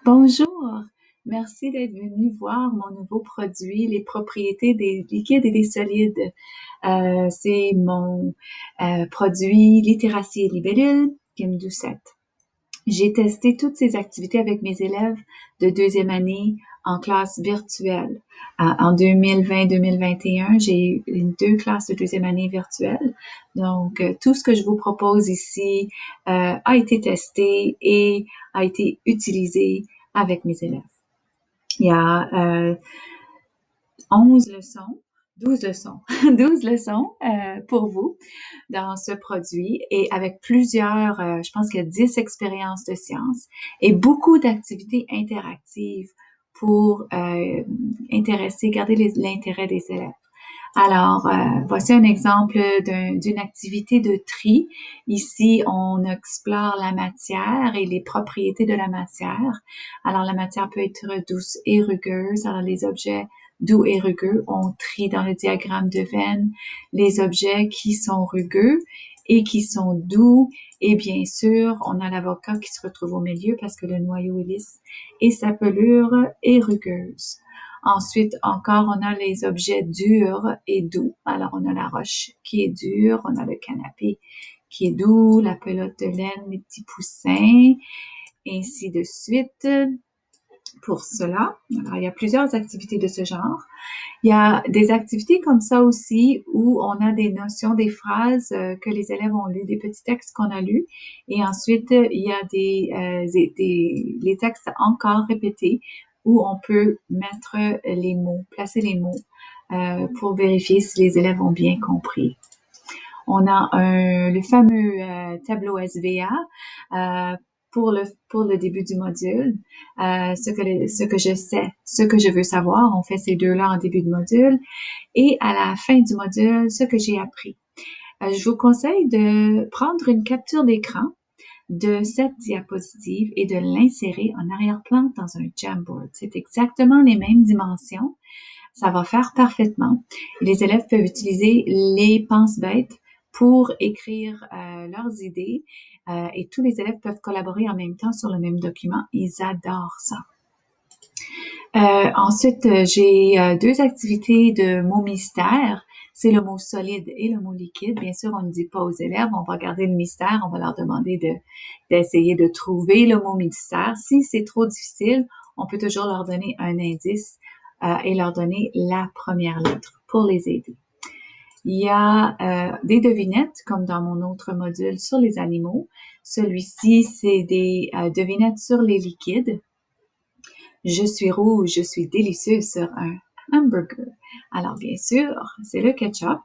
Bonjour, merci d'être venu voir mon nouveau produit, les propriétés des liquides et des solides. C'est mon produit littératie et libellule, Kim Doucette. J'ai testé toutes ces activités avec mes élèves de deuxième année en classe virtuelle. En 2020-2021, j'ai eu deux classes de deuxième année virtuelles. Donc, tout ce que je vous propose ici a été testé et a été utilisé avec mes élèves. Il y a 11 leçons, 12 leçons, 12 leçons pour vous dans ce produit et avec plusieurs, je pense qu'il y a 10 expériences de sciences et beaucoup d'activités interactives pour garder l'intérêt des élèves. Alors, voici un exemple d'une activité de tri. Ici, on explore la matière et les propriétés de la matière. Alors, la matière peut être douce et rugueuse. Alors, les objets doux et rugueux, on trie dans le diagramme de Venn les objets qui sont rugueux et qui sont doux. Et bien sûr, on a l'avocat qui se retrouve au milieu parce que le noyau est lisse et sa pelure est rugueuse. Ensuite, encore, on a les objets durs et doux. Alors, on a la roche qui est dure, on a le canapé qui est doux, la pelote de laine, les petits poussins, ainsi de suite. Pour cela, alors, il y a plusieurs activités de ce genre. Il y a des activités comme ça aussi où on a des notions, des phrases que les élèves ont lues, des petits textes qu'on a lus. Et ensuite, il y a les textes encore répétés où on peut mettre les mots, placer les mots pour vérifier si les élèves ont bien compris. On a le fameux tableau SVA pour le début du module. Ce que je sais, ce que je veux savoir, on fait ces deux-là en début de module. Et à la fin du module, ce que j'ai appris. Je vous conseille de prendre une capture d'écran de cette diapositive et de l'insérer en arrière-plan dans un Jamboard. C'est exactement les mêmes dimensions. Ça va faire parfaitement. Les élèves peuvent utiliser les pense-bêtes pour écrire leurs idées et tous les élèves peuvent collaborer en même temps sur le même document. Ils adorent ça. Ensuite, j'ai deux activités de mots mystères. C'est le mot solide et le mot liquide. Bien sûr, on ne dit pas aux élèves, on va garder le mystère, on va leur demander d'essayer de trouver le mot mystère. Si c'est trop difficile, on peut toujours leur donner un indice et leur donner la première lettre pour les aider. Il y a des devinettes, comme dans mon autre module sur les animaux. Celui-ci, c'est des devinettes sur les liquides. Je suis rouge, je suis délicieux sur un hamburger. Alors, bien sûr, c'est le ketchup.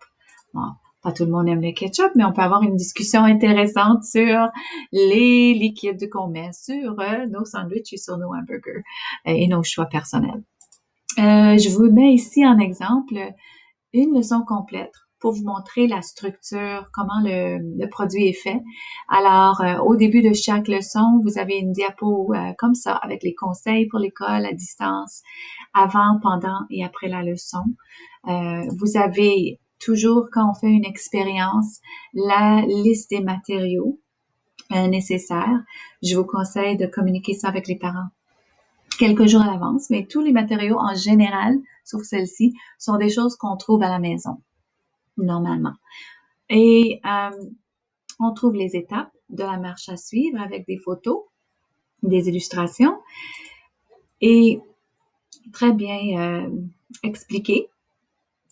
Bon, pas tout le monde aime le ketchup, mais on peut avoir une discussion intéressante sur les liquides qu'on met sur nos sandwichs et sur nos hamburgers et nos choix personnels. Je vous mets ici en exemple une leçon complète pour vous montrer la structure, comment le produit est fait. Alors, au début de chaque leçon, vous avez une diapo comme ça avec les conseils pour l'école à distance, avant, pendant et après la leçon. Vous avez toujours, quand on fait une expérience, la liste des matériaux nécessaires. Je vous conseille de communiquer ça avec les parents quelques jours à l'avance, mais tous les matériaux en général, sauf celle-ci, sont des choses qu'on trouve à la maison, normalement. Et on trouve les étapes de la marche à suivre avec des photos, des illustrations et très bien expliquées.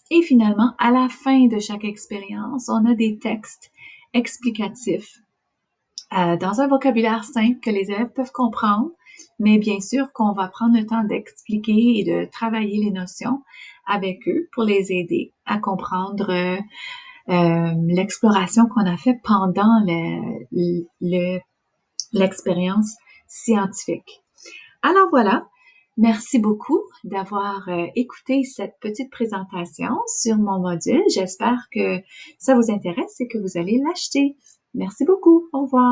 Et finalement, à la fin de chaque expérience, on a des textes explicatifs dans un vocabulaire simple que les élèves peuvent comprendre, mais bien sûr qu'on va prendre le temps d'expliquer et de travailler les notions avec eux pour les aider à comprendre l'exploration qu'on a fait pendant l'expérience scientifique. Alors voilà, merci beaucoup d'avoir écouté cette petite présentation sur mon module. J'espère que ça vous intéresse et que vous allez l'acheter. Merci beaucoup. Au revoir.